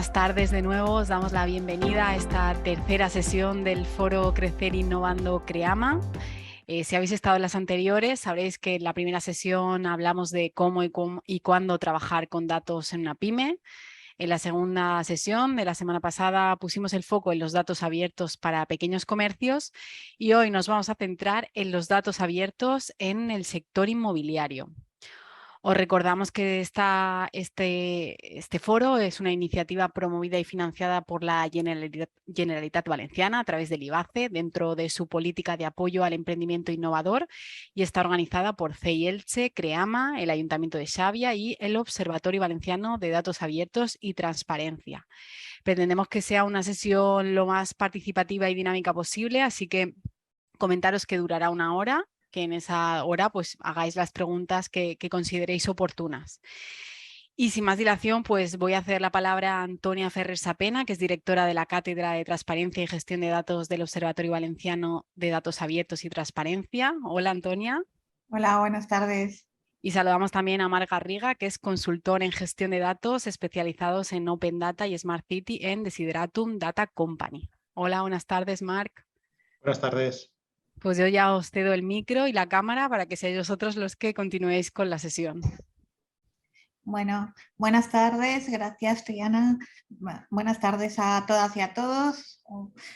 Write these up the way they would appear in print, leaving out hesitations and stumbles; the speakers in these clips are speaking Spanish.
buenas tardes de nuevo. Os damos la bienvenida a esta tercera sesión del foro Crecer Innovando CREAMA. Si habéis estado en las anteriores, sabréis que en la primera sesión hablamos de cómo y cuándo trabajar con datos en una pyme. En la segunda sesión de la semana pasada pusimos el foco en los datos abiertos para pequeños comercios y hoy nos vamos a centrar en los datos abiertos en el sector inmobiliario. Os recordamos que este foro es una iniciativa promovida y financiada por la Generalitat Valenciana a través del IBACE dentro de su política de apoyo al emprendimiento innovador y está organizada por CEI Elche, CREAMA, el Ayuntamiento de Xàbia y el Observatorio Valenciano de Datos Abiertos y Transparencia. Pretendemos que sea una sesión lo más participativa y dinámica posible, así que comentaros que durará 1 hora, que en esa hora pues hagáis las preguntas que consideréis oportunas. Y sin más dilación, pues voy a hacer la palabra a Antonia Ferrer Sapena, que es directora de la Cátedra de Transparencia y Gestión de Datos del Observatorio Valenciano de Datos Abiertos y Transparencia. Hola, Antonia. Hola, buenas tardes. Y saludamos también a Marc Garriga, que es consultor en gestión de datos especializados en Open Data y Smart City en Desideratum Data Company. Hola, buenas tardes, Marc. Buenas tardes. Pues yo ya os cedo el micro y la cámara para que seáis vosotros los que continuéis con la sesión. Bueno, buenas tardes, gracias Triana. Buenas tardes a todas y a todos.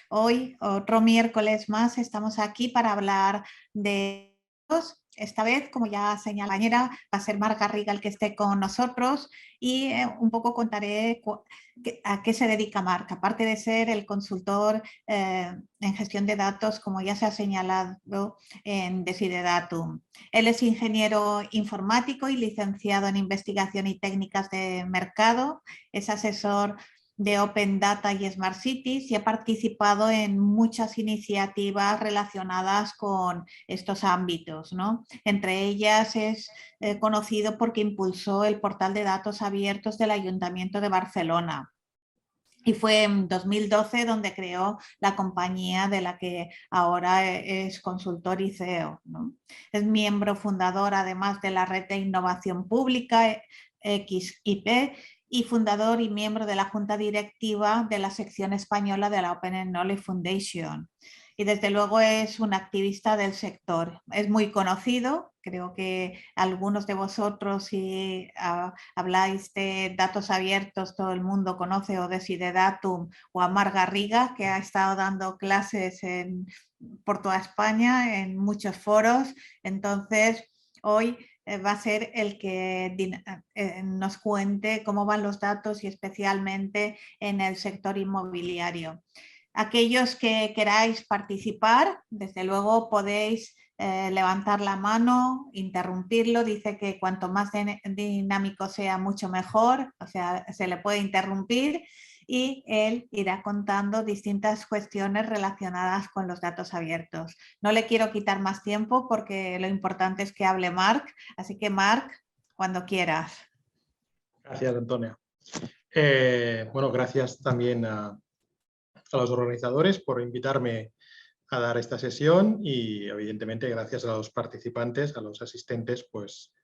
Hoy, otro miércoles más, estamos aquí para hablar de datos. Esta vez, como ya señala la compañera, va a ser Marc Garriga el que esté con nosotros y un poco contaré a qué se dedica Marc. Aparte de ser el consultor en gestión de datos, como ya se ha señalado en Desideratum. Él es ingeniero informático y licenciado en investigación y técnicas de mercado, es asesor de Open Data y Smart Cities y ha participado en muchas iniciativas relacionadas con estos ámbitos, ¿no? Entre ellas es conocido porque impulsó el portal de datos abiertos del Ayuntamiento de Barcelona. Y fue en 2012 donde creó la compañía de la que ahora es consultor y CEO, ¿no? Es miembro fundador además de la Red de Innovación Pública, XIP, y fundador y miembro de la Junta Directiva de la sección española de la Open Knowledge Foundation. Y desde luego es un activista del sector. Es muy conocido, creo que algunos de vosotros si habláis de datos abiertos, todo el mundo conoce o Desideratum o a Marc Garriga, que ha estado dando clases por toda España en muchos foros. Entonces, hoy va a ser el que nos cuente cómo van los datos y especialmente en el sector inmobiliario. Aquellos que queráis participar, desde luego podéis levantar la mano, interrumpirlo, dice que cuanto más dinámico sea mucho mejor, o sea, se le puede interrumpir y él irá contando distintas cuestiones relacionadas con los datos abiertos. No le quiero quitar más tiempo porque lo importante es que hable Marc, así que Marc, cuando quieras. Gracias, Antonia. Bueno, gracias también a los organizadores por invitarme a dar esta sesión y evidentemente gracias a los participantes, a los asistentes, pues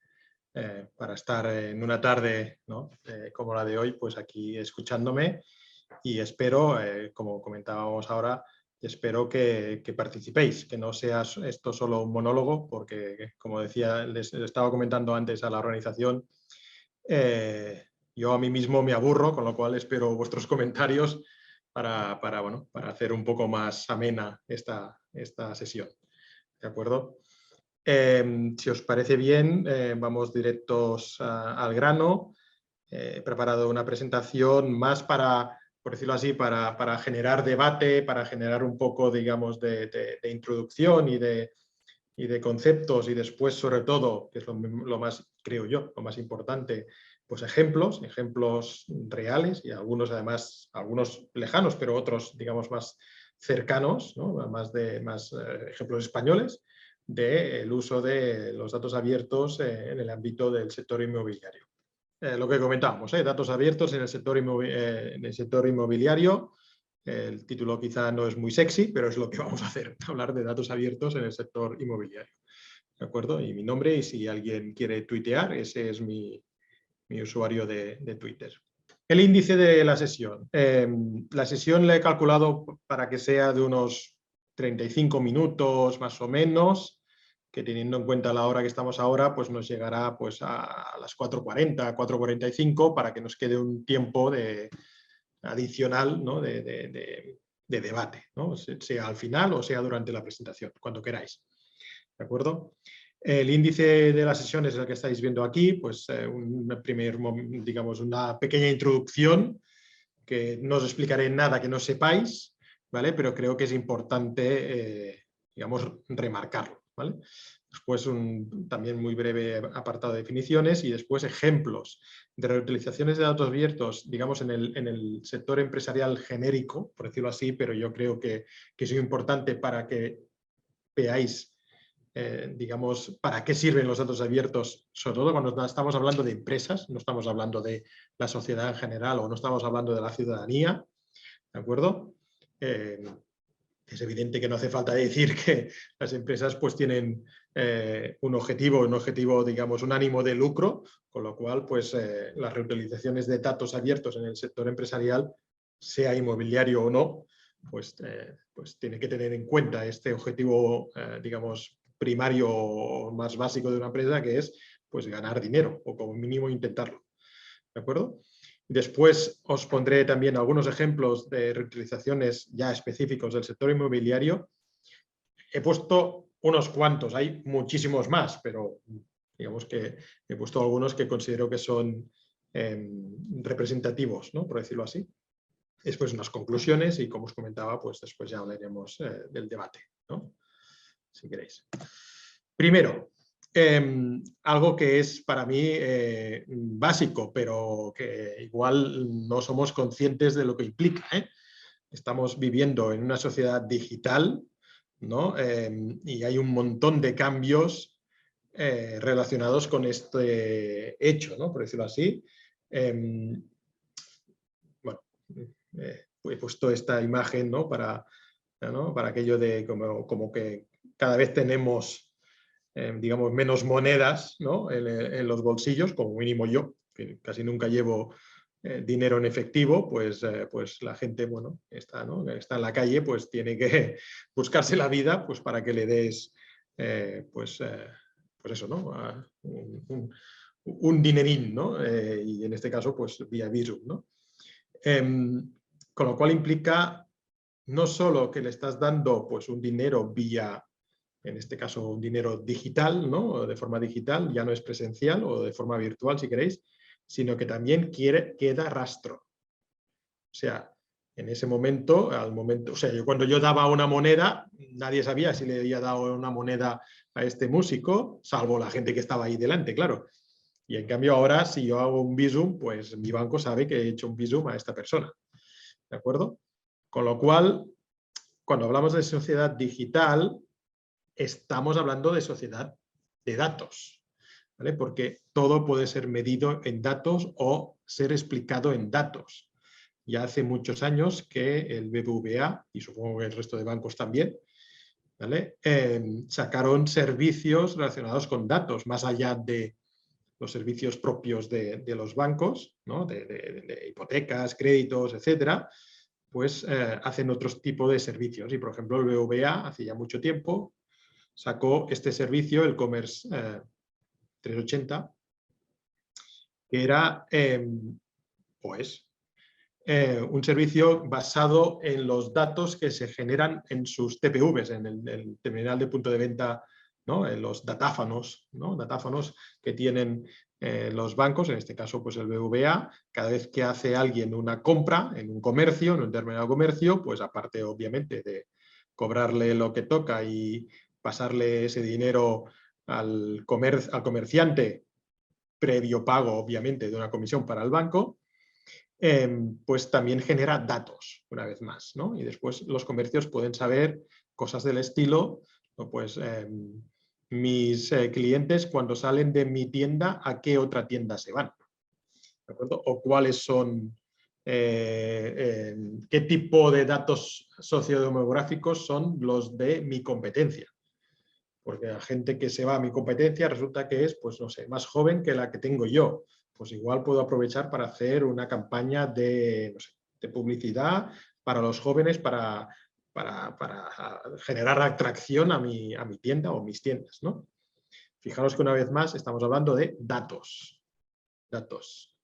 para estar en una tarde, ¿no? Como la de hoy, pues aquí escuchándome y espero, como comentábamos ahora, espero que participéis, que no sea esto solo un monólogo, porque como decía, les estaba comentando antes a la organización, yo a mí mismo me aburro, con lo cual espero vuestros comentarios para hacer un poco más amena esta sesión. ¿De acuerdo? Si os parece bien, vamos directos al grano. He preparado una presentación más para, por decirlo así, para generar debate, para generar un poco, digamos, de introducción y de conceptos y después, sobre todo, que es lo más, creo yo, lo más importante, pues ejemplos reales y algunos además, algunos lejanos, pero otros, digamos, más cercanos, ¿no? más ejemplos españoles del uso de los datos abiertos en el ámbito del sector inmobiliario. Lo que comentábamos, datos abiertos en el sector inmobiliario. El título quizá no es muy sexy, pero es lo que vamos a hacer, hablar de datos abiertos en el sector inmobiliario. ¿De acuerdo? Y mi nombre, y si alguien quiere tuitear, ese es mi usuario de Twitter. El índice de la sesión. La sesión la he calculado para que sea de unos 35 minutos más o menos, que teniendo en cuenta la hora que estamos ahora, pues nos llegará pues, a las 4:40, 4:45, para que nos quede un tiempo adicional, ¿no? de debate, ¿no? Sea al final o sea durante la presentación, cuando queráis. ¿De acuerdo? El índice de la sesión es el que estáis viendo aquí, pues digamos, una pequeña introducción, que no os explicaré nada que no sepáis, ¿vale? Pero creo que es importante, digamos, remarcarlo, ¿vale? Después también muy breve apartado de definiciones y después ejemplos de reutilizaciones de datos abiertos, digamos, en el sector empresarial genérico, por decirlo así, pero yo creo que es muy importante para que veáis, digamos, para qué sirven los datos abiertos, sobre todo cuando estamos hablando de empresas, no estamos hablando de la sociedad en general o no estamos hablando de la ciudadanía, ¿de acuerdo? Es evidente que no hace falta decir que las empresas pues tienen un objetivo, digamos, un ánimo de lucro, con lo cual pues las reutilizaciones de datos abiertos en el sector empresarial, sea inmobiliario o no, pues tiene que tener en cuenta este objetivo, digamos, primario o más básico de una empresa, que es pues ganar dinero o como mínimo intentarlo. ¿De acuerdo? Después os pondré también algunos ejemplos de reutilizaciones ya específicos del sector inmobiliario. He puesto unos cuantos, hay muchísimos más, pero digamos que he puesto algunos que considero que son representativos, ¿no? Por decirlo así. Después unas conclusiones y, como os comentaba, pues después ya hablaremos del debate, ¿no? Si queréis. Primero, algo que es para mí básico, pero que igual no somos conscientes de lo que implica, ¿eh? Estamos viviendo en una sociedad digital, ¿no? Y hay un montón de cambios relacionados con este hecho, ¿no? Por decirlo así. Bueno, he puesto esta imagen, ¿no? Para aquello de como que cada vez tenemos digamos, menos monedas, ¿no? en los bolsillos, como mínimo yo, que casi nunca llevo dinero en efectivo, pues la gente, bueno, está en la calle, pues tiene que buscarse la vida pues, para que le des, pues eso, ¿no? Un dinerín, ¿no? Y en este caso, pues vía Bizum, ¿no? Con lo cual implica no solo que le estás dando pues, un dinero vía, en este caso un dinero digital, ¿no? De forma digital, ya no es presencial o de forma virtual si queréis, sino que también queda rastro. O sea, en ese momento, o sea, cuando yo daba una moneda, nadie sabía si le había dado una moneda a este músico, salvo la gente que estaba ahí delante, claro. Y en cambio ahora, si yo hago un Bizum, pues mi banco sabe que he hecho un Bizum a esta persona. ¿De acuerdo? Con lo cual, cuando hablamos de sociedad digital, estamos hablando de sociedad de datos, ¿vale? Porque todo puede ser medido en datos o ser explicado en datos. Ya hace muchos años que el BBVA, y supongo que el resto de bancos también, ¿vale? Sacaron servicios relacionados con datos, más allá de los servicios propios de los bancos, ¿no? de hipotecas, créditos, etcétera, pues hacen otros tipos de servicios. Y, por ejemplo, el BBVA hace ya mucho tiempo sacó este servicio, el Commerce 380, que era un servicio basado en los datos que se generan en sus TPVs, en el terminal de punto de venta, ¿no? En los datáfonos, ¿no? Datáfonos que tienen los bancos, en este caso pues el BBVA. Cada vez que hace alguien una compra en un comercio, en un determinado comercio, pues aparte obviamente de cobrarle lo que toca y pasarle ese dinero al comerciante, previo pago obviamente de una comisión para el banco, pues también genera datos, una vez más, ¿no? Y después los comercios pueden saber cosas del estilo, ¿no? Pues mis clientes cuando salen de mi tienda, ¿a qué otra tienda se van? ¿De acuerdo? O cuáles son, qué tipo de datos sociodemográficos son los de mi competencia. Porque la gente que se va a mi competencia resulta que es, pues no sé, más joven que la que tengo yo. pues igual puedo aprovechar para hacer una campaña de, no sé, de publicidad para los jóvenes, para generar atracción a mi tienda o mis tiendas, ¿no? Fijaros que una vez más estamos hablando de datos. Datos.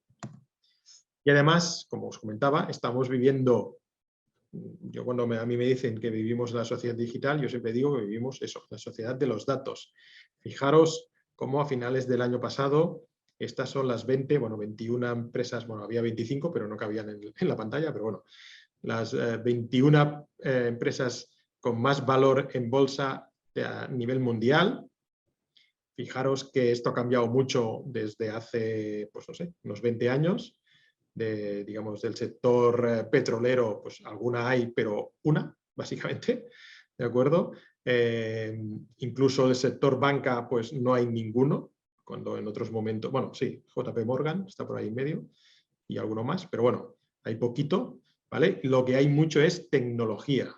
Y además, como os comentaba, estamos viviendo, yo cuando a mí me dicen que vivimos en la sociedad digital, yo siempre digo que vivimos eso, la sociedad de los datos. Fijaros cómo a finales del año pasado, estas son las 21 empresas, bueno, había 25, pero no cabían en la pantalla, pero bueno, las 21 empresas con más valor en bolsa a nivel mundial. Fijaros que esto ha cambiado mucho desde hace, pues no sé, unos 20 años. Digamos, del sector petrolero, pues alguna hay, pero una, básicamente, ¿de acuerdo? Incluso del sector banca, pues no hay ninguno, cuando en otros momentos, bueno, sí, JP Morgan está por ahí en medio y alguno más, pero bueno, hay poquito, ¿vale? Lo que hay mucho es tecnología.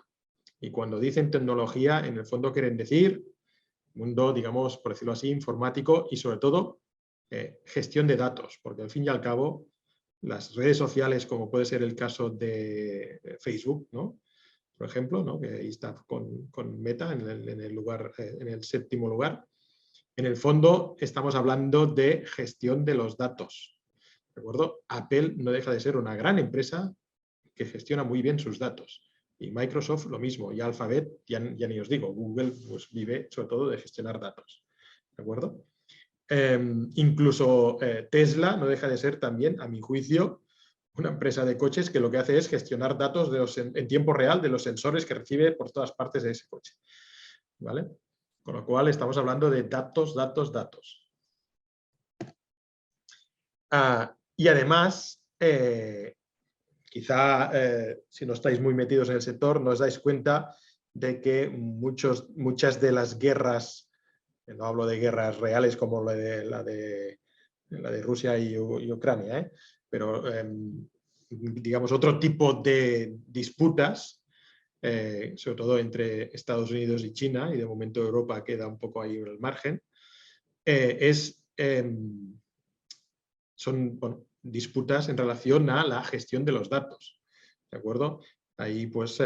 Y cuando dicen tecnología, en el fondo quieren decir mundo, digamos, por decirlo así, informático y sobre todo gestión de datos, porque al fin y al cabo las redes sociales, como puede ser el caso de Facebook, ¿no? Por ejemplo, ¿no? Que ahí está con Meta en el lugar, en el 7º lugar. En el fondo estamos hablando de gestión de los datos. ¿De acuerdo? Apple no deja de ser una gran empresa que gestiona muy bien sus datos. Y Microsoft lo mismo, y Alphabet, ya ni os digo, Google pues vive sobre todo de gestionar datos. ¿De acuerdo? Incluso Tesla no deja de ser también, a mi juicio, una empresa de coches que lo que hace es gestionar datos en tiempo real de los sensores que recibe por todas partes de ese coche. ¿Vale? Con lo cual estamos hablando de datos, datos, datos. Y además, quizá si no estáis muy metidos en el sector, no os dais cuenta de que muchas de las guerras, no hablo de guerras reales como la de Rusia y Ucrania, pero digamos otro tipo de disputas, sobre todo entre Estados Unidos y China, y de momento Europa queda un poco ahí en el margen, son disputas en relación a la gestión de los datos. ¿De acuerdo? Ahí pues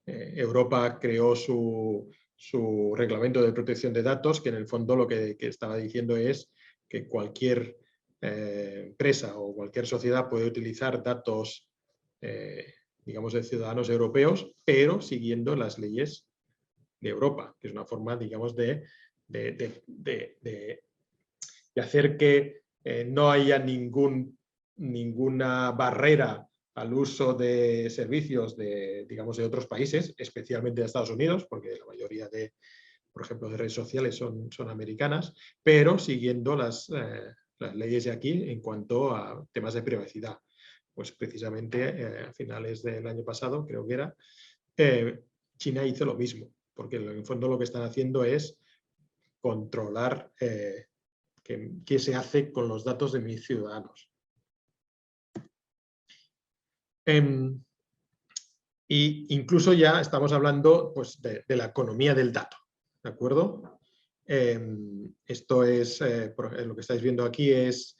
Europa creó su reglamento de protección de datos, que en el fondo lo que estaba diciendo es que cualquier empresa o cualquier sociedad puede utilizar datos, digamos, de ciudadanos europeos, pero siguiendo las leyes de Europa, que es una forma, digamos, de hacer que no haya ninguna barrera al uso de servicios digamos, de otros países, especialmente de Estados Unidos, porque la mayoría por ejemplo, de redes sociales son americanas, pero siguiendo las leyes de aquí en cuanto a temas de privacidad. Pues precisamente a finales del año pasado, creo que era, China hizo lo mismo, porque en el fondo lo que están haciendo es controlar qué se hace con los datos de mis ciudadanos. Y incluso ya estamos hablando pues, de la economía del dato, ¿de acuerdo? Esto es, lo que estáis viendo aquí es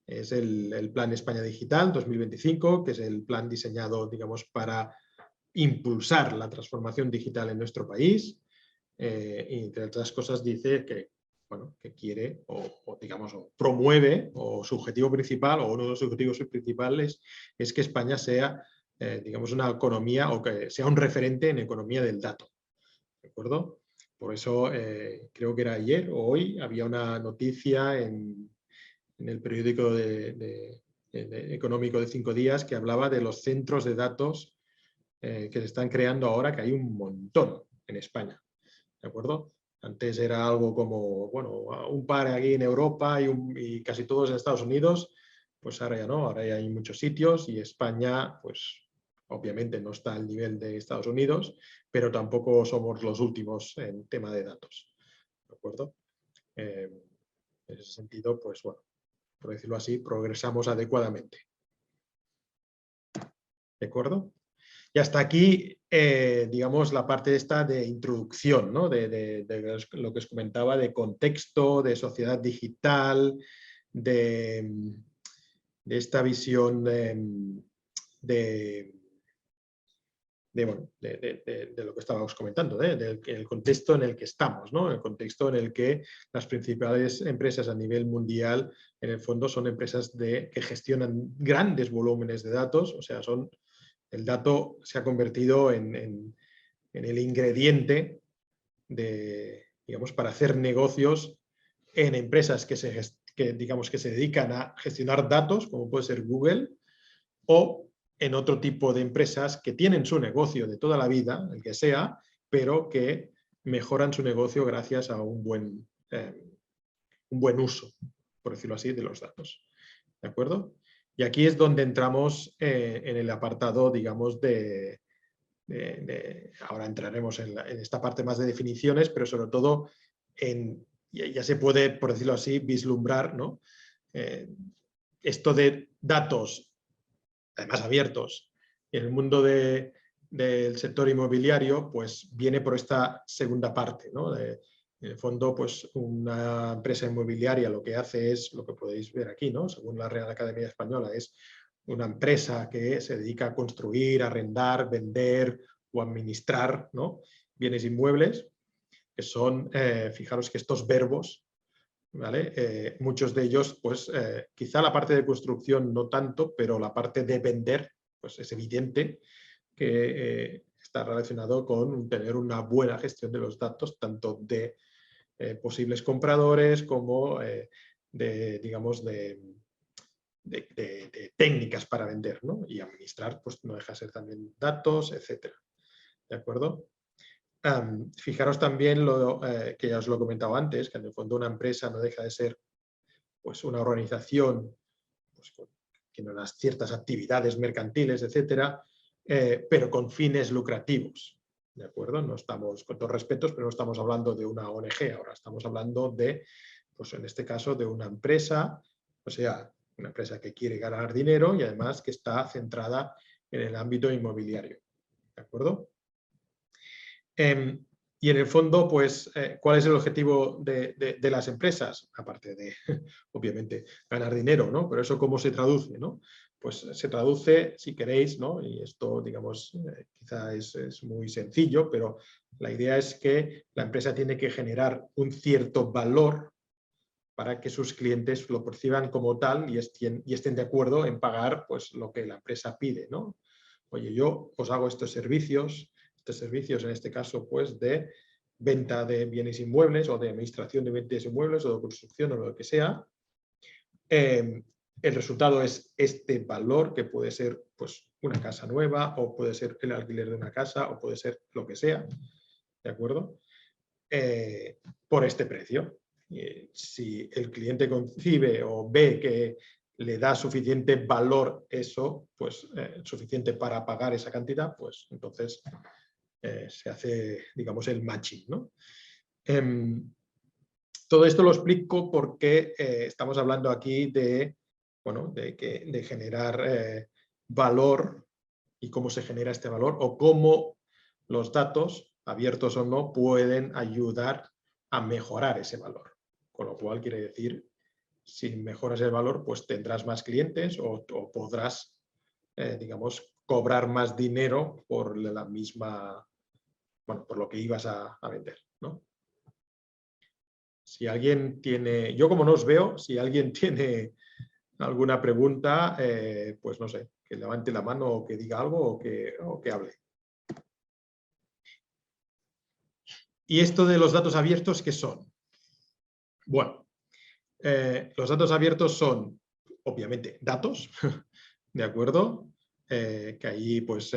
el Plan España Digital 2025, que es el plan diseñado, digamos, para impulsar la transformación digital en nuestro país. Y entre otras cosas dice que, bueno, que quiere o digamos, o promueve, o su objetivo principal, o uno de los objetivos principales es que España sea, digamos, una economía o que sea un referente en economía del dato. ¿De acuerdo? Por eso creo que era ayer o hoy había una noticia en el periódico económico de 5 días que hablaba de los centros de datos que se están creando ahora, que hay un montón en España. ¿De acuerdo? Antes era algo como, bueno, un par aquí en Europa y casi todos en Estados Unidos, pues ahora ya no, ahora ya hay muchos sitios y España, pues obviamente no está al nivel de Estados Unidos, pero tampoco somos los últimos en tema de datos. ¿De acuerdo? En ese sentido, pues bueno, por decirlo así, progresamos adecuadamente. ¿De acuerdo? Y hasta aquí, digamos, la parte esta de introducción, ¿no? de lo que os comentaba, de contexto, de sociedad digital, de esta visión de lo que estábamos comentando, del contexto en el que estamos, ¿no? El contexto en el que las principales empresas a nivel mundial, en el fondo, son empresas que gestionan grandes volúmenes de datos, o sea, el dato se ha convertido en el ingrediente digamos, para hacer negocios en empresas que se dedican a gestionar datos, como puede ser Google, o en otro tipo de empresas que tienen su negocio de toda la vida, el que sea, pero que mejoran su negocio gracias a un buen uso, por decirlo así, de los datos. ¿De acuerdo? Y aquí es donde entramos en el apartado, digamos, ahora entraremos en esta parte más de definiciones, pero sobre todo ya se puede, por decirlo así, vislumbrar, ¿no? Esto de datos, además abiertos, y en el mundo del sector inmobiliario, pues viene por esta segunda parte, ¿no? En el fondo, pues una empresa inmobiliaria lo que hace es, lo que podéis ver aquí, ¿no? Según la Real Academia Española, es una empresa que se dedica a construir, arrendar, vender o administrar, ¿no? Bienes inmuebles, que son, fijaros que estos verbos, ¿vale? Muchos de ellos, pues quizá la parte de construcción no tanto, pero la parte de vender, pues es evidente que está relacionado con tener una buena gestión de los datos, tanto de posibles compradores como digamos, de técnicas para vender, ¿no? Y administrar, pues no deja de ser también datos, etcétera. ¿De acuerdo? Fijaros también que ya os lo he comentado antes, que en el fondo una empresa no deja de ser, pues, una organización, pues, que tiene unas ciertas actividades mercantiles, etcétera, pero con fines lucrativos. ¿De acuerdo? No estamos, con todos respetos, pero no estamos hablando de una ONG, ahora estamos hablando de, pues en este caso, de una empresa, o sea, una empresa que quiere ganar dinero y además que está centrada en el ámbito inmobiliario. ¿De acuerdo? Y en el fondo, pues, ¿cuál es el objetivo de las empresas? Aparte de, obviamente, ganar dinero, ¿no? Pero eso, ¿cómo se traduce, no? Pues se traduce, si queréis, ¿no? Y esto, digamos, quizá es muy sencillo, pero la idea es que la empresa tiene que generar un cierto valor para que sus clientes lo perciban como tal y estén de acuerdo en pagar, pues, lo que la empresa pide, ¿no? Oye, yo os hago estos servicios en este caso, pues, de venta de bienes inmuebles o de administración de bienes inmuebles o de construcción o lo que sea. El resultado es este valor que puede ser, pues, una casa nueva o puede ser el alquiler de una casa o puede ser lo que sea, ¿de acuerdo? Por este precio. Si el cliente concibe o ve que le da suficiente valor eso, pues suficiente para pagar esa cantidad, pues entonces se hace, digamos, el matching, ¿no? Todo esto lo explico porque estamos hablando aquí de, bueno, de generar valor y cómo se genera este valor o cómo los datos, abiertos o no, pueden ayudar a mejorar ese valor. Con lo cual quiere decir, si mejoras el valor, pues tendrás más clientes o podrás, digamos, cobrar más dinero por la misma, bueno, por lo que ibas a vender, ¿no? Si alguien tiene, yo como no os veo, si alguien tiene alguna pregunta, pues no sé, que levante la mano o que diga algo o que hable. ¿Y esto de los datos abiertos qué son? Bueno, los datos abiertos son, obviamente, datos, ¿de acuerdo? Que ahí, pues,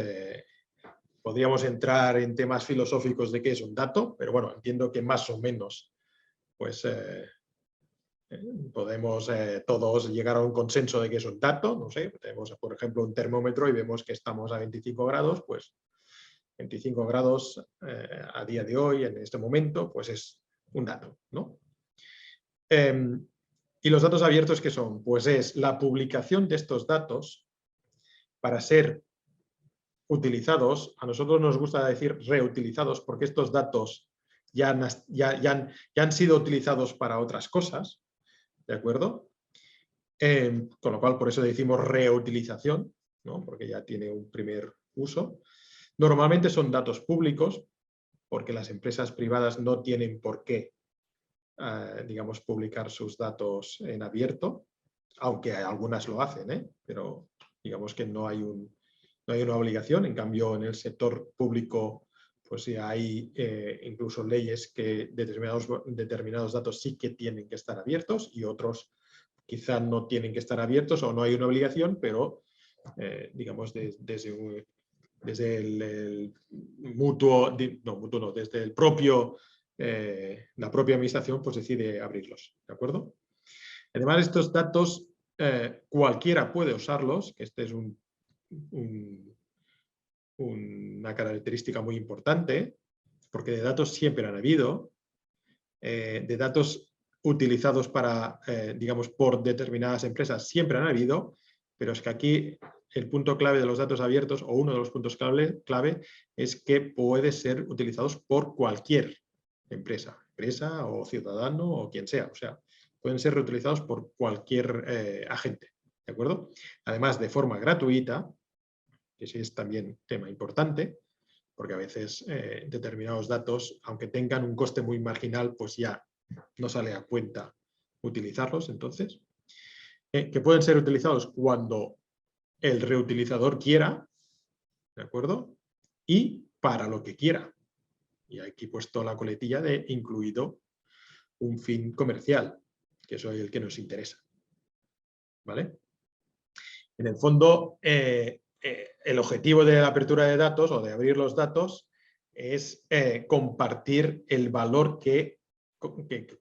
podríamos entrar en temas filosóficos de qué es un dato, pero bueno, entiendo que más o menos, pues, podemos todos llegar a un consenso de qué es un dato. No sé, tenemos, por ejemplo, un termómetro y vemos que estamos a 25 grados, pues 25 grados a día de hoy, en este momento, pues es un dato, ¿no? ¿Y los datos abiertos qué son? Pues es la publicación de estos datos para ser utilizados. A nosotros nos gusta decir reutilizados porque estos datos ya han sido utilizados para otras cosas, ¿de acuerdo? Con lo cual, por eso decimos reutilización, ¿no? Porque ya tiene un primer uso. Normalmente son datos públicos, porque las empresas privadas no tienen por qué, digamos, publicar sus datos en abierto, aunque algunas lo hacen, pero digamos que no hay una obligación. En cambio, en el sector público, pues ya hay incluso leyes que determinados datos sí que tienen que estar abiertos y otros quizá no tienen que estar abiertos o no hay una obligación, pero digamos desde el mutuo, no, desde el propio, la propia administración pues decide abrirlos, ¿de acuerdo? Además, estos datos cualquiera puede usarlos, que este es una característica muy importante, porque de datos siempre han habido, de datos utilizados para, digamos, por determinadas empresas siempre han habido, pero es que aquí el punto clave de los datos abiertos, o uno de los puntos clave es que puede ser utilizados por cualquier empresa o ciudadano o quien sea. O sea, pueden ser reutilizados por cualquier agente, ¿de acuerdo? Además, de forma gratuita, que ese es también tema importante, porque a veces determinados datos, aunque tengan un coste muy marginal, pues ya no sale a cuenta utilizarlos, entonces, que pueden ser utilizados cuando el reutilizador quiera, ¿de acuerdo? Y para lo que quiera. Y aquí he puesto la coletilla de incluido un fin comercial, que eso es el que nos interesa. ¿Vale? En el fondo, el objetivo de la apertura de datos o de abrir los datos es compartir el valor que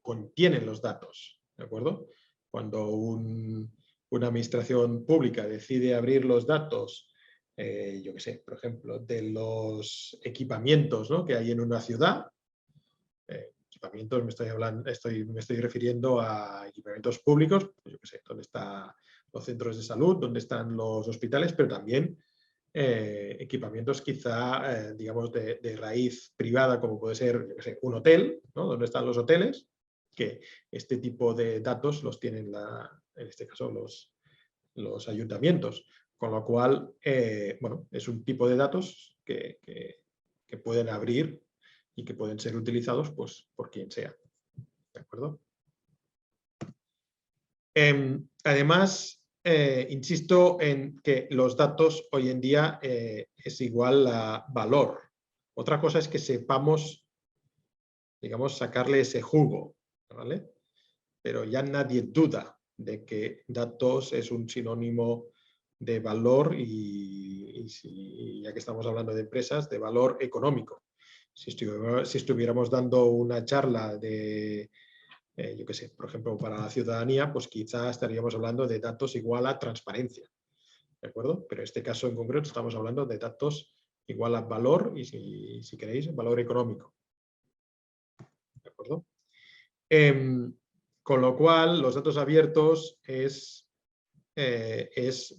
contienen los datos, ¿de acuerdo? Cuando una administración pública decide abrir los datos, yo qué sé, por ejemplo, de los equipamientos, ¿no?, que hay en una ciudad, equipamientos, me estoy refiriendo a equipamientos públicos, pues yo qué sé, donde están los centros de salud, donde están los hospitales, pero también equipamientos quizá, digamos, de raíz privada, como puede ser, yo qué sé, un hotel, ¿no?, donde están los hoteles, que este tipo de datos los tienen, en este caso, los ayuntamientos. Con lo cual, bueno, es un tipo de datos que pueden abrir y que pueden ser utilizados pues, por quien sea. ¿De acuerdo? Además, insisto en que los datos hoy en día es igual a valor. Otra cosa es que sepamos, digamos, sacarle ese jugo, ¿vale? Pero ya nadie duda de que datos es un sinónimo de valor y ya que estamos hablando de empresas, de valor económico. Si estuviéramos dando una charla de, yo qué sé, por ejemplo, para la ciudadanía, pues quizá estaríamos hablando de datos igual a transparencia, ¿de acuerdo? Pero en este caso en concreto estamos hablando de datos igual a valor y, si queréis, valor económico, ¿de acuerdo? Con lo cual, los datos abiertos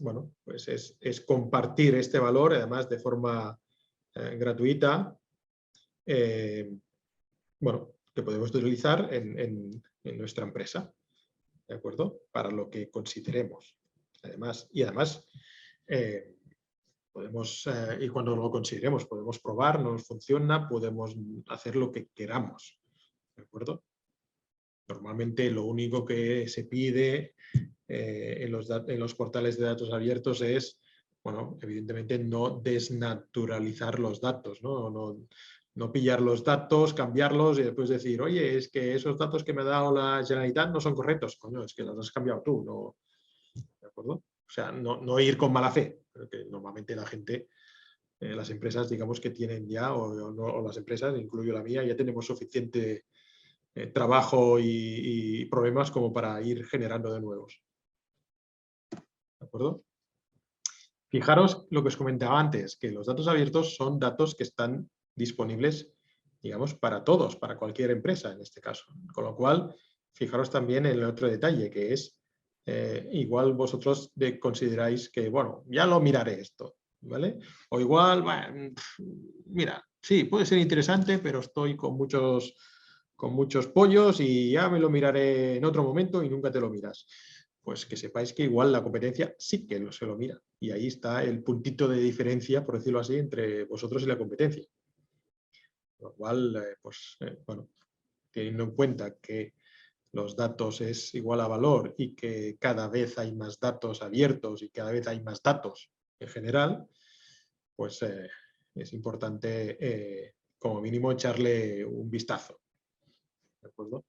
bueno, pues es compartir este valor, además de forma gratuita, bueno, que podemos utilizar en nuestra empresa, ¿de acuerdo? Para lo que consideremos. Además, podemos, y cuando lo consideremos, podemos probar, nos funciona, podemos hacer lo que queramos, ¿de acuerdo? Normalmente lo único que se pide en los portales de datos abiertos es, bueno, evidentemente no desnaturalizar los datos, no pillar los datos, cambiarlos y después decir, oye, es que esos datos que me ha dado la Generalitat no son correctos. Coño, es que los has cambiado tú, ¿no? ¿De acuerdo? O sea, no ir con mala fe, porque normalmente la gente, las empresas, digamos que tienen ya, o las empresas, incluyo la mía, ya tenemos suficiente trabajo y problemas como para ir generando de nuevos. ¿De acuerdo? Fijaros lo que os comentaba antes, que los datos abiertos son datos que están disponibles, digamos, para todos, para cualquier empresa en este caso. Con lo cual, fijaros también en el otro detalle, que es, igual vosotros consideráis que, bueno, ya lo miraré esto, ¿vale? O igual, bueno, mira, sí, puede ser interesante, pero estoy con muchos pollos y ya me lo miraré en otro momento y nunca te lo miras. pues que sepáis que igual la competencia sí que se lo mira. Y ahí está el puntito de diferencia, por decirlo así, entre vosotros y la competencia. Lo cual, bueno, teniendo en cuenta que los datos es igual a valor y que cada vez hay más datos abiertos y cada vez hay más datos en general, pues es importante como mínimo echarle un vistazo. ¿De acuerdo?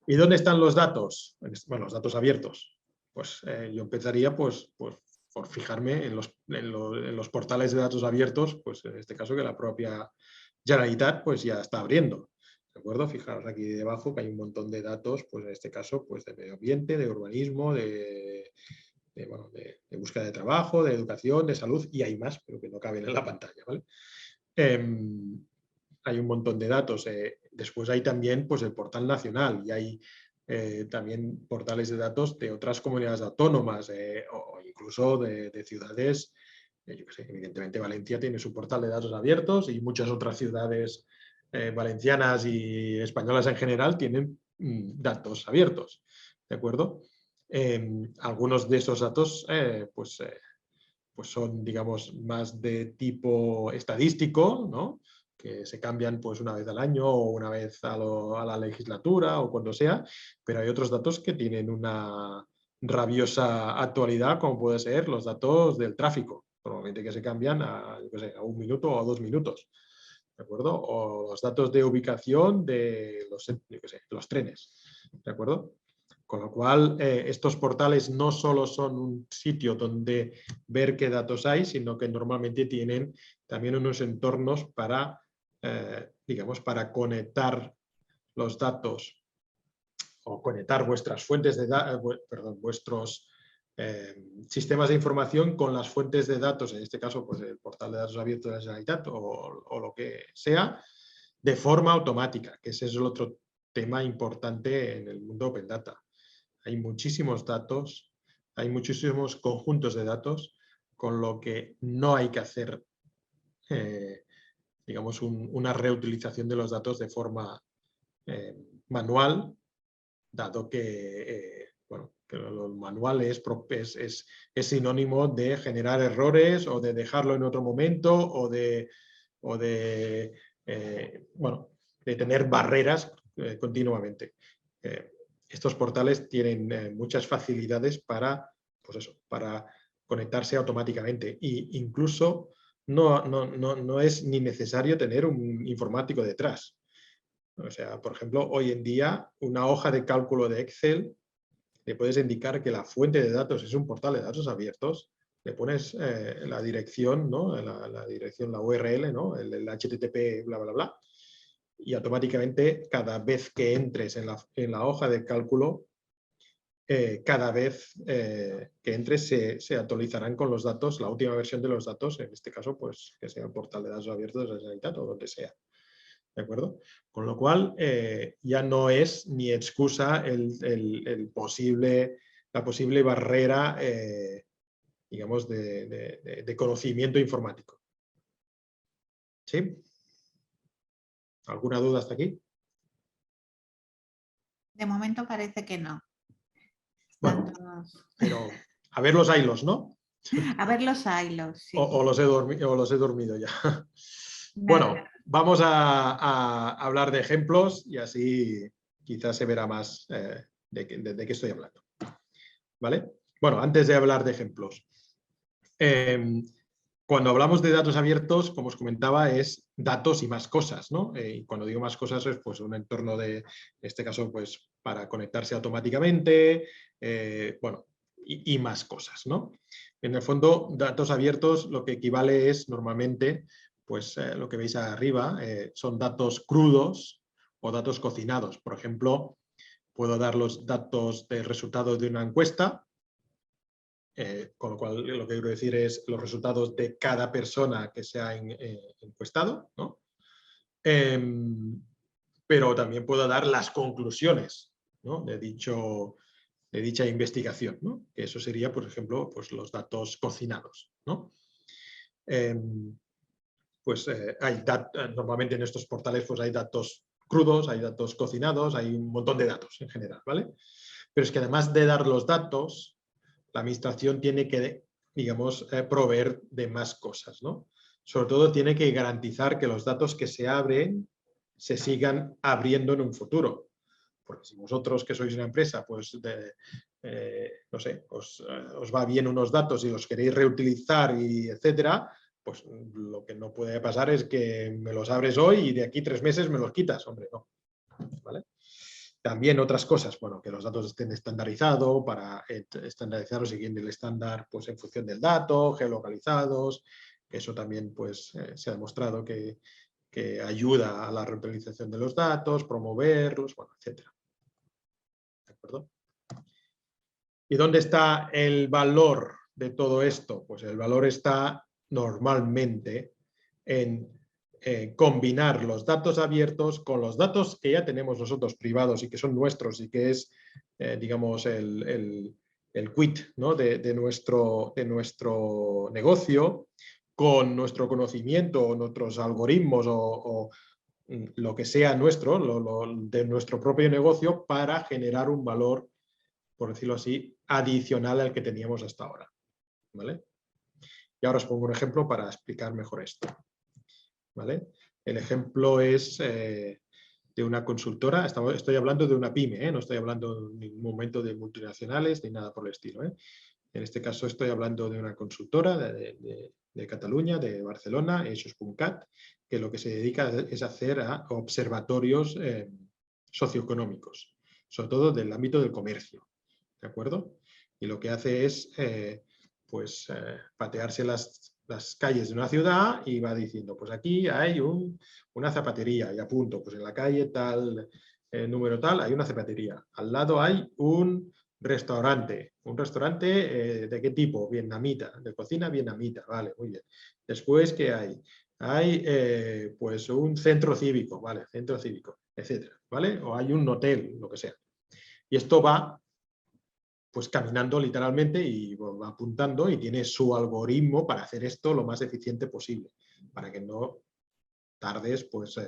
¿Y dónde están los datos? Bueno, los datos abiertos. Pues yo empezaría pues por fijarme en los portales de datos abiertos, pues en este caso que la propia Generalitat pues ya está abriendo. ¿De acuerdo? Fijaros aquí debajo que hay un montón de datos, pues en este caso pues de medio ambiente, de urbanismo, de búsqueda de trabajo, de educación, de salud, y hay más, pero que no caben en la pantalla, ¿vale? Hay un montón de datos. Después hay también pues, el portal nacional y hay también portales de datos de otras comunidades autónomas o incluso de ciudades. Yo qué sé, evidentemente Valencia tiene su portal de datos abiertos y muchas otras ciudades valencianas y españolas en general tienen datos abiertos. ¿De acuerdo? Algunos de esos datos pues son, digamos, más de tipo estadístico, ¿no? Que se cambian pues una vez al año o una vez a la legislatura o cuando sea, pero hay otros datos que tienen una rabiosa actualidad, como puede ser los datos del tráfico, probablemente que se cambian yo qué sé, a 1 minuto o a 2 minutos, ¿de acuerdo? O los datos de ubicación de los trenes, ¿de acuerdo? Con lo cual, estos portales no solo son un sitio donde ver qué datos hay, sino que normalmente tienen también unos entornos para, digamos, para conectar los datos o conectar vuestras fuentes de datos, perdón, vuestros sistemas de información con las fuentes de datos, en este caso, pues el portal de datos abiertos de la Generalitat o lo que sea, de forma automática, que ese es el otro tema importante en el mundo Open Data. Hay muchísimos datos, hay muchísimos conjuntos de datos, con lo que no hay que hacer, digamos, una reutilización de los datos de forma manual, dado que, bueno, que lo manual es sinónimo de generar errores o de dejarlo en otro momento o de tener barreras continuamente. Estos portales tienen muchas facilidades para, pues eso, para conectarse automáticamente e incluso no es ni necesario tener un informático detrás. O sea, por ejemplo, hoy en día una hoja de cálculo de Excel le puedes indicar que la fuente de datos es un portal de datos abiertos, le pones la dirección, ¿no? la dirección, la URL, ¿no? el HTTP, bla, bla, bla, y automáticamente cada vez que entres en la hoja de cálculo, cada vez que entres se actualizarán con los datos, la última versión de los datos, en este caso, pues que sea el portal de datos abiertos de la Generalitat o donde sea. ¿De acuerdo? Con lo cual, ya no es ni excusa la posible barrera, digamos, de conocimiento informático. ¿Sí? ¿Alguna duda hasta aquí? De momento parece que no. Bueno, pero a ver los hilos, ¿no? A ver los hilos, sí. O los he dormido ya. Bueno, vamos a hablar de ejemplos y así quizás se verá más de qué estoy hablando. ¿Vale? Bueno, antes de hablar de ejemplos. Cuando hablamos de datos abiertos, como os comentaba, es datos y más cosas, ¿no? Y cuando digo más cosas es pues un entorno en este caso, pues para conectarse automáticamente, bueno, y más cosas, ¿no? En el fondo, datos abiertos lo que equivale es normalmente, pues lo que veis arriba, son datos crudos o datos cocinados. Por ejemplo, puedo dar los datos de resultados de una encuesta, con lo cual lo que quiero decir es los resultados de cada persona que se ha encuestado, ¿no? Pero también puedo dar las conclusiones, ¿no? de dicha investigación, ¿no? Que eso sería, por ejemplo, pues los datos cocinados, ¿no? Normalmente en estos portales pues hay datos crudos, hay datos cocinados, hay un montón de datos en general, ¿vale? Pero es que además de dar los datos, la administración tiene que, digamos, proveer de más cosas, ¿no? Sobre todo tiene que garantizar que los datos que se abren se sigan abriendo en un futuro. Porque si vosotros, que sois una empresa, pues, no sé, os va bien unos datos y los queréis reutilizar y etcétera, pues lo que no puede pasar es que me los abres hoy y de aquí 3 meses me los quitas, hombre, no. ¿Vale? También otras cosas, bueno, que los datos estén estandarizados, para estandarizarlos siguiendo el estándar, pues en función del dato, geolocalizados. Eso también, pues, se ha demostrado que ayuda a la reutilización de los datos, promoverlos, bueno, etcétera. ¿De acuerdo? ¿Y dónde está el valor de todo esto? Pues el valor está normalmente en combinar los datos abiertos con los datos que ya tenemos nosotros privados y que son nuestros y que es, digamos, el quid, ¿no? de nuestro negocio, con nuestro conocimiento o nuestros algoritmos o lo que sea nuestro, de nuestro propio negocio, para generar un valor, por decirlo así, adicional al que teníamos hasta ahora. ¿Vale? Y ahora os pongo un ejemplo para explicar mejor esto. ¿Vale? El ejemplo es de una consultora, estoy hablando de una pyme, no estoy hablando en ningún momento de multinacionales ni nada por el estilo. En este caso estoy hablando de una consultora de Cataluña, de Barcelona, Eixos.cat, que lo que se dedica es hacer a observatorios socioeconómicos, sobre todo del ámbito del comercio. ¿De acuerdo? Y lo que hace es patearse las calles de una ciudad y va diciendo, pues aquí hay una zapatería, y apunto, pues en la calle tal, número tal, hay una zapatería. Al lado hay un restaurante. ¿Un restaurante de qué tipo? Vietnamita, de cocina vietnamita, vale, muy bien. Después, ¿qué hay? Hay pues un centro cívico, vale, centro cívico, etcétera, ¿vale? O hay un hotel, lo que sea. Y esto va pues caminando literalmente y va apuntando y tiene su algoritmo para hacer esto lo más eficiente posible, para que no tardes pues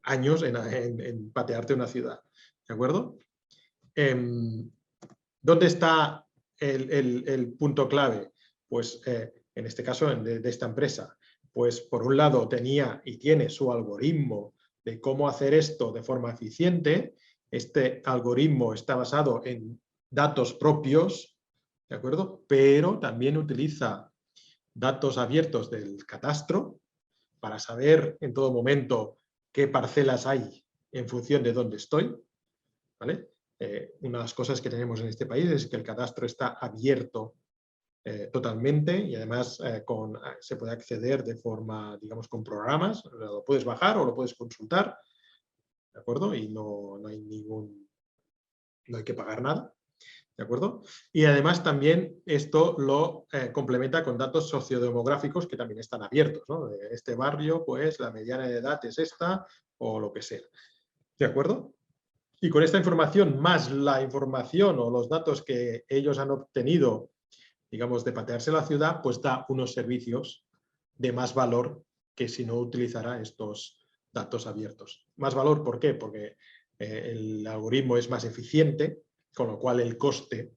años en patearte una ciudad. ¿De acuerdo? ¿Dónde está el punto clave? Pues en este caso de esta empresa, pues por un lado tenía y tiene su algoritmo de cómo hacer esto de forma eficiente. Este algoritmo está basado en datos propios, ¿de acuerdo? Pero también utiliza datos abiertos del catastro para saber en todo momento qué parcelas hay en función de dónde estoy, ¿vale? Una de las cosas que tenemos en este país es que el catastro está abierto totalmente y además se puede acceder de forma, digamos, con programas, lo puedes bajar o lo puedes consultar, ¿de acuerdo? Y no hay que pagar nada. ¿De acuerdo? Y además también esto lo complementa con datos sociodemográficos que también están abiertos, ¿no? De este barrio, pues la mediana de edad es esta o lo que sea. ¿De acuerdo? Y con esta información, más la información o los datos que ellos han obtenido, digamos, de patearse la ciudad, pues da unos servicios de más valor que si no utilizara estos datos abiertos. Más valor, ¿por qué? Porque el algoritmo es más eficiente, con lo cual el coste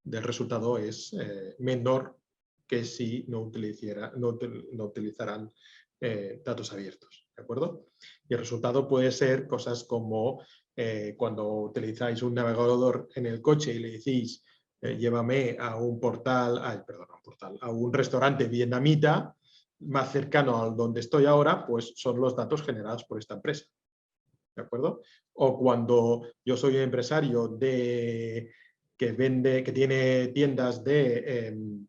del resultado es menor que si no utilizaran datos abiertos. ¿De acuerdo? Y el resultado puede ser cosas como cuando utilizáis un navegador en el coche y le decís llévame a un a un restaurante vietnamita más cercano a donde estoy ahora, pues son los datos generados por esta empresa. ¿De acuerdo? O cuando yo soy un empresario que tiene tiendas de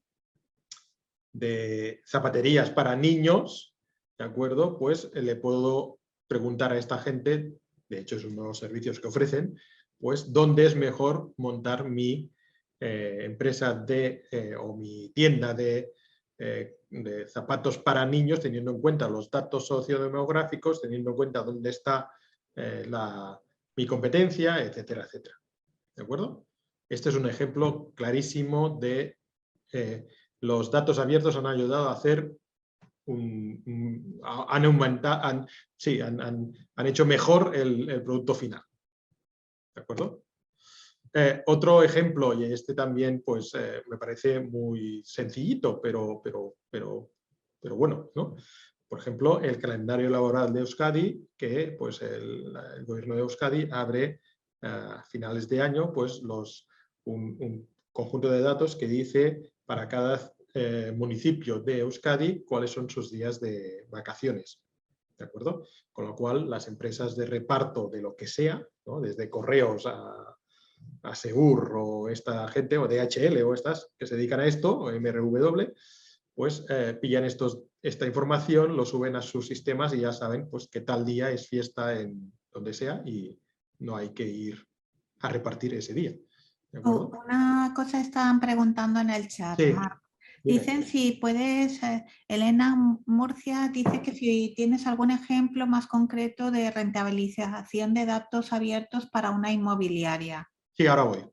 zapaterías para niños, ¿de acuerdo? Pues le puedo preguntar a esta gente, de hecho es uno de los servicios que ofrecen, pues dónde es mejor montar mi empresa o mi tienda de zapatos para niños, teniendo en cuenta los datos sociodemográficos, teniendo en cuenta dónde está mi competencia, etcétera, etcétera. ¿De acuerdo? Este es un ejemplo clarísimo de los datos abiertos han ayudado a hacer han hecho mejor el producto final. ¿De acuerdo? Otro ejemplo, y este también pues, me parece muy sencillito, pero bueno, ¿no? Por ejemplo, el calendario laboral de Euskadi, que pues, el gobierno de Euskadi abre a finales de año pues, un conjunto de datos que dice para cada municipio de Euskadi cuáles son sus días de vacaciones. ¿De acuerdo? Con lo cual, las empresas de reparto de lo que sea, ¿no? Desde correos a Segur o esta gente, o DHL o estas que se dedican a esto, o MRW, pues pillan esta información, lo suben a sus sistemas y ya saben pues, que tal día es fiesta en donde sea y no hay que ir a repartir ese día. ¿De acuerdo? Una cosa estaban preguntando en el chat, Sí. Marc. Dicen si puedes, Elena Murcia dice que si tienes algún ejemplo más concreto de rentabilización de datos abiertos para una inmobiliaria. Sí, ahora voy.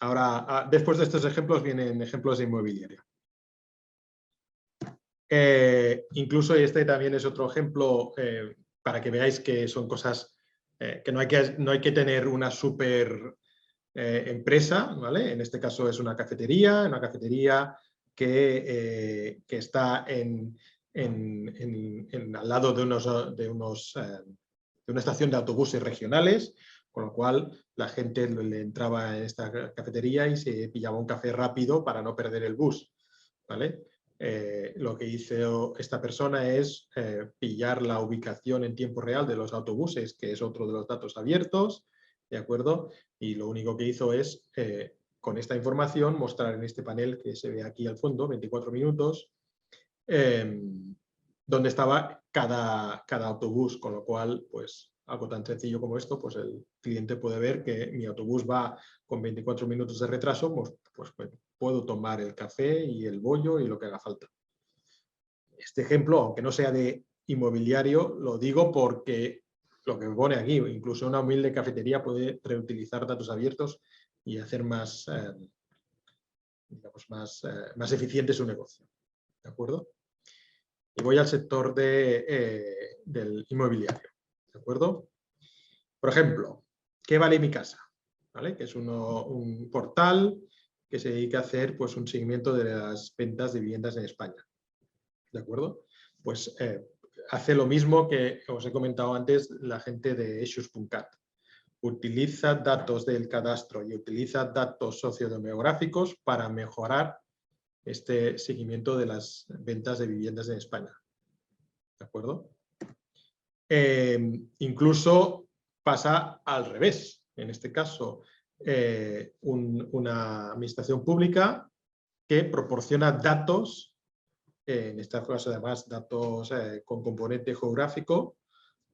Ahora, después de estos ejemplos vienen ejemplos de inmobiliaria. Incluso este también es otro ejemplo para que veáis que son cosas que no hay que tener una súper empresa, ¿vale? En este caso es una cafetería que está al lado de una estación de autobuses regionales, con lo cual la gente le entraba en esta cafetería y se pillaba un café rápido para no perder el bus, ¿vale? Lo que hizo esta persona es pillar la ubicación en tiempo real de los autobuses, que es otro de los datos abiertos, ¿de acuerdo? Y lo único que hizo es, con esta información, mostrar en este panel que se ve aquí al fondo, 24 minutos, donde estaba cada autobús, con lo cual, pues, algo tan sencillo como esto, pues el cliente puede ver que mi autobús va con 24 minutos de retraso, pues puedo tomar el café y el bollo y lo que haga falta. Este ejemplo, aunque no sea de inmobiliario, lo digo porque lo que me pone aquí, incluso una humilde cafetería puede reutilizar datos abiertos y hacer más, digamos, más eficiente su negocio. ¿De acuerdo? Y voy al sector del inmobiliario. ¿De acuerdo? Por ejemplo, ¿qué vale mi casa? ¿Vale? Que es un portal que se dedica a hacer pues, un seguimiento de las ventas de viviendas en España. ¿De acuerdo? Pues hace lo mismo que os he comentado antes la gente de Issues.cat. Utiliza datos del cadastro y utiliza datos sociodemográficos para mejorar este seguimiento de las ventas de viviendas en España. ¿De acuerdo? Incluso pasa al revés. En este caso, una administración pública que proporciona datos, en este caso además datos con componente geográfico,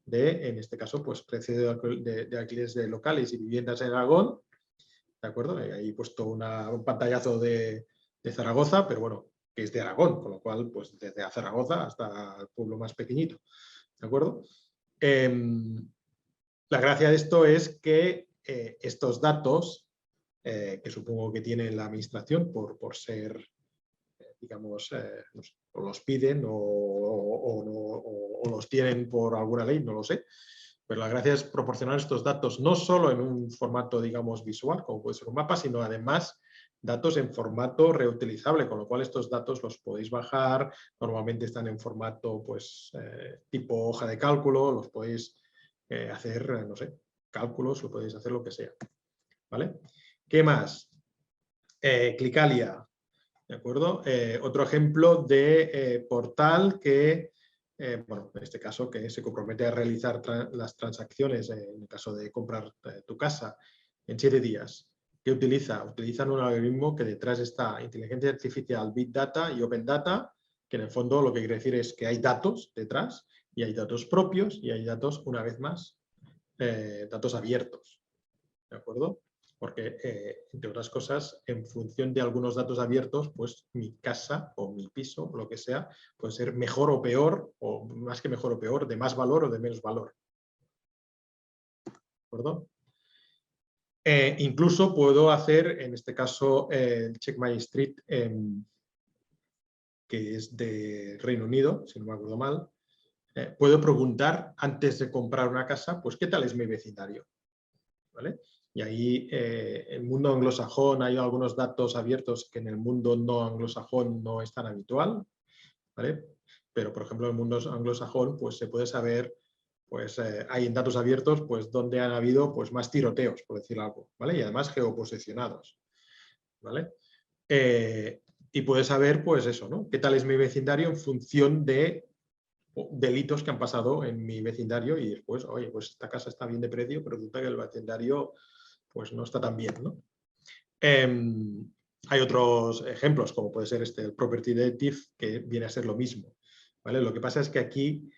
en este caso, pues precio de alquileres de locales y viviendas en Aragón, ¿de acuerdo? Ahí he puesto un pantallazo de Zaragoza, pero bueno, que es de Aragón, con lo cual, pues desde Zaragoza hasta el pueblo más pequeñito, ¿de acuerdo? La gracia de esto es que estos datos, que supongo que tiene la administración por ser, digamos, no sé, o los piden o los tienen por alguna ley, no lo sé. Pero la gracia es proporcionar estos datos no solo en un formato, digamos, visual, como puede ser un mapa, sino además datos en formato reutilizable, con lo cual estos datos los podéis bajar, normalmente están en formato pues, tipo hoja de cálculo, los podéis hacer, no sé, cálculos, lo podéis hacer lo que sea. ¿Vale? ¿Qué más? Clicalia, ¿de acuerdo? Otro ejemplo de portal que, bueno, en este caso, que se compromete a realizar las transacciones, en el caso de comprar tu casa, en 7 días. ¿Qué utiliza? Utilizan un algoritmo que detrás está inteligencia artificial, Big Data y Open Data, que en el fondo lo que quiere decir es que hay datos detrás y hay datos propios y hay datos, una vez más, datos abiertos. ¿De acuerdo? Porque, entre otras cosas, en función de algunos datos abiertos, pues mi casa o mi piso, lo que sea, puede ser mejor o peor, o más que mejor o peor, de más valor o de menos valor. ¿De acuerdo? Incluso puedo hacer, en este caso, el Check My Street, que es de Reino Unido, si no me acuerdo mal. Puedo preguntar, antes de comprar una casa, pues, ¿qué tal es mi vecindario? ¿vale? Y ahí en el mundo anglosajón hay algunos datos abiertos que en el mundo no anglosajón no es tan habitual, ¿vale? Pero, por ejemplo, en el mundo anglosajón pues, se puede saber, pues hay en datos abiertos pues, donde han habido pues, más tiroteos, por decir algo, ¿vale? Y además geoposicionados, ¿vale? Y puedes saber, pues eso, ¿no? ¿Qué tal es mi vecindario en función de delitos que han pasado en mi vecindario y después, oye, pues esta casa está bien de precio, pero resulta que el vecindario pues no está tan bien, ¿no? Hay otros ejemplos, como puede ser el Property Detective, que viene a ser lo mismo, ¿vale? Lo que pasa es que aquí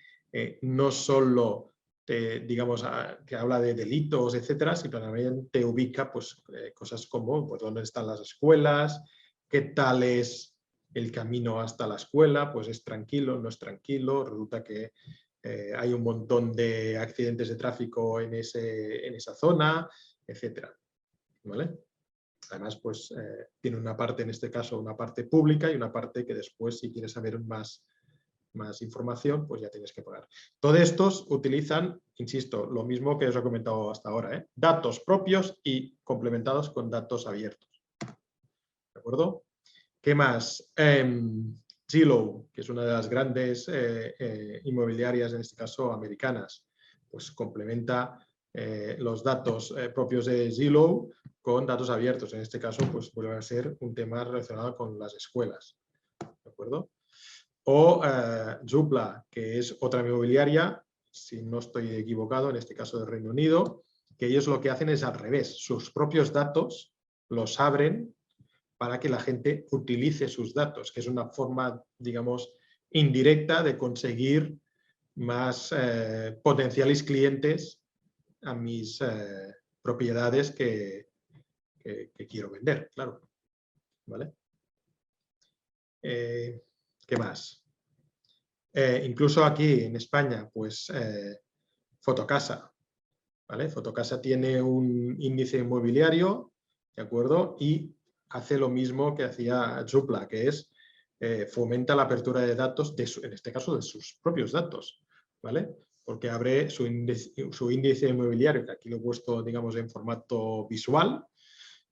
no solo digamos, que habla de delitos, etcétera, sino también te ubica pues, cosas como pues, dónde están las escuelas, qué tal es el camino hasta la escuela, pues es tranquilo, no es tranquilo, resulta que hay un montón de accidentes de tráfico en esa zona, etcétera, ¿vale? Además, pues tiene una parte, en este caso, una parte pública y una parte que después, si quieres saber más información, pues ya tienes que pagar. Todos estos utilizan, insisto, lo mismo que os he comentado hasta ahora, datos propios y complementados con datos abiertos. ¿De acuerdo? ¿Qué más? Zillow, que es una de las grandes inmobiliarias, en este caso americanas, pues complementa los datos propios de Zillow con datos abiertos. En este caso, pues vuelve a ser un tema relacionado con las escuelas. ¿De acuerdo? O Zoopla, que es otra inmobiliaria, si no estoy equivocado, en este caso del Reino Unido, que ellos lo que hacen es al revés. Sus propios datos los abren para que la gente utilice sus datos, que es una forma, digamos, indirecta de conseguir más potenciales clientes a mis propiedades que quiero vender, claro. ¿Vale? ¿Qué más? Incluso aquí en España, pues Fotocasa, ¿vale? Fotocasa tiene un índice inmobiliario, ¿de acuerdo? Y hace lo mismo que hacía Zoopla, que es fomenta la apertura de datos, en este caso de sus propios datos, ¿vale? Porque abre su índice inmobiliario, que aquí lo he puesto, digamos, en formato visual,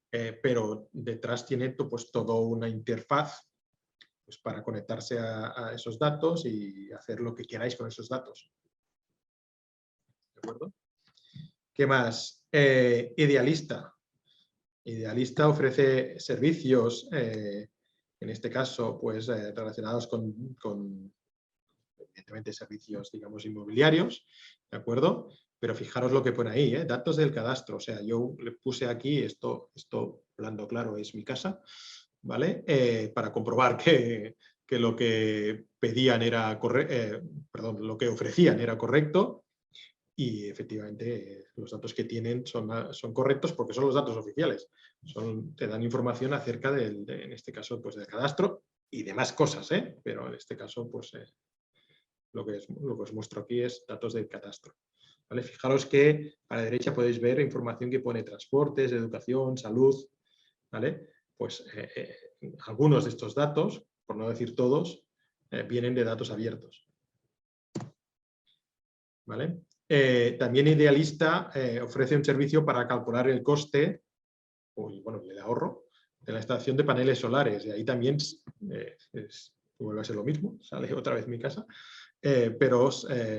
pero detrás tiene pues, toda una interfaz pues, para conectarse a esos datos y hacer lo que queráis con esos datos. ¿De acuerdo? ¿Qué más? Idealista. Idealista ofrece servicios, en este caso, pues relacionados con evidentemente, servicios, digamos, inmobiliarios, ¿de acuerdo? Pero fijaros lo que pone ahí, datos del cadastro. O sea, yo le puse aquí, esto hablando claro, es mi casa, ¿vale? Para comprobar que lo que pedían era correcto, perdón, lo que ofrecían era correcto. Y efectivamente los datos que tienen son correctos porque son los datos oficiales. Te dan información acerca en este caso, pues del cadastro y demás cosas, pero en este caso, pues lo que os muestro aquí es datos del catastro. ¿Vale? Fijaros que a la derecha podéis ver información que pone transportes, educación, salud. ¿Vale? Pues algunos de estos datos, por no decir todos, vienen de datos abiertos. ¿Vale? También Idealista ofrece un servicio para calcular el coste, bueno, el ahorro, de la instalación de paneles solares. Y ahí también vuelve a ser lo mismo, sale otra vez mi casa. Pero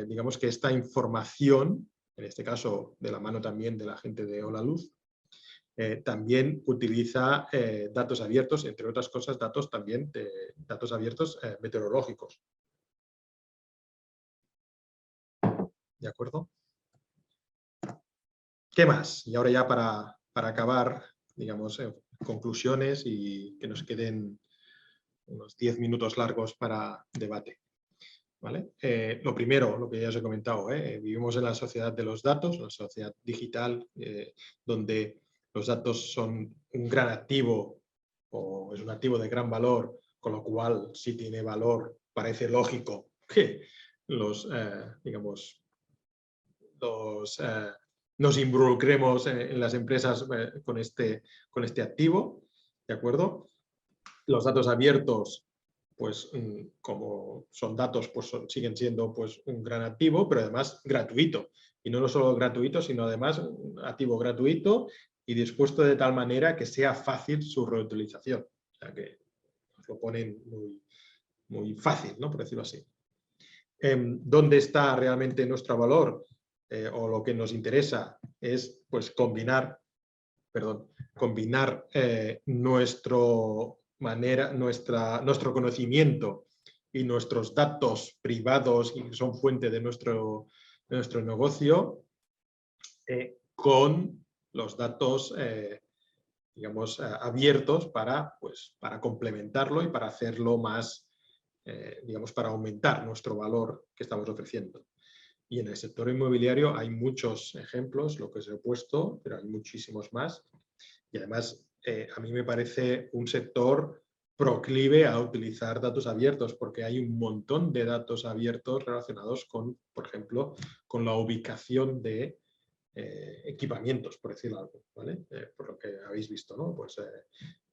digamos que esta información, en este caso de la mano también de la gente de Hola Luz, también utiliza datos abiertos, entre otras cosas, datos abiertos meteorológicos. ¿De acuerdo? ¿Qué más? Y ahora ya para acabar, digamos, conclusiones y que nos queden unos 10 minutos largos para debate. ¿Vale? Lo primero, lo que ya os he comentado, vivimos en la sociedad de los datos, una sociedad digital donde los datos son un gran activo o es un activo de gran valor, con lo cual si tiene valor parece lógico que nos involucremos en las empresas con este activo, ¿de acuerdo? Los datos abiertos, pues como son datos, pues siguen siendo pues, un gran activo, pero además gratuito. y no solo gratuito, sino además un activo gratuito y dispuesto de tal manera que sea fácil su reutilización. O sea que nos lo ponen muy fácil, ¿no? Por decirlo así. ¿Dónde está realmente nuestro valor? O lo que nos interesa es pues, combinar nuestro conocimiento y nuestros datos privados y que son fuente de nuestro negocio con los datos digamos, abiertos para complementarlo y para hacerlo más, digamos, para aumentar nuestro valor que estamos ofreciendo. Y en el sector inmobiliario hay muchos ejemplos, lo que os he puesto, pero hay muchísimos más. Y además, a mí me parece un sector proclive a utilizar datos abiertos, porque hay un montón de datos abiertos relacionados con, por ejemplo, con la ubicación de equipamientos, por decirlo algo, ¿vale? Por lo que habéis visto, ¿no? Pues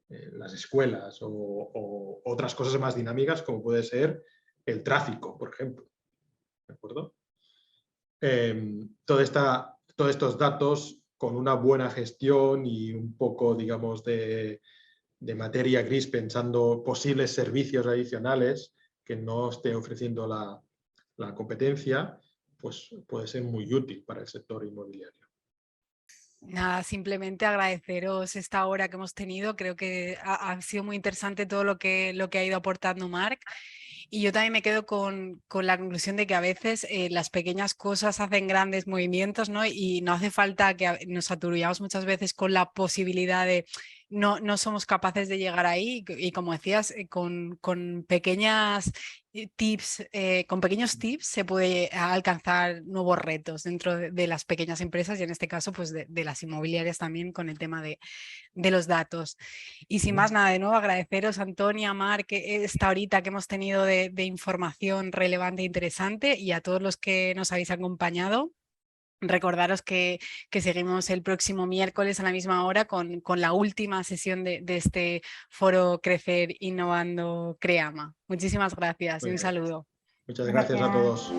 las escuelas o otras cosas más dinámicas, como puede ser el tráfico, por ejemplo. ¿De acuerdo? Todos estos datos con una buena gestión y un poco, digamos, de materia gris, pensando posibles servicios adicionales que no esté ofreciendo la competencia, pues puede ser muy útil para el sector inmobiliario. Nada, simplemente agradeceros esta hora que hemos tenido. Creo que ha sido muy interesante todo lo que ha ido aportando Marc. Y yo también me quedo con la conclusión de que a veces las pequeñas cosas hacen grandes movimientos, ¿no? Y no hace falta que nos aturullamos muchas veces con la posibilidad de no somos capaces de llegar ahí. Y como decías, con pequeños tips se puede alcanzar nuevos retos dentro de las pequeñas empresas y en este caso pues de las inmobiliarias también con el tema de los datos. Y sin más nada, de nuevo agradeceros, Antonia, Marc, esta horita que hemos tenido de información relevante e interesante, y a todos los que nos habéis acompañado. Recordaros que seguimos el próximo miércoles a la misma hora con la última sesión de este foro Crecer Innovando Creama. Muchísimas gracias y un saludo. Muchas gracias a todos.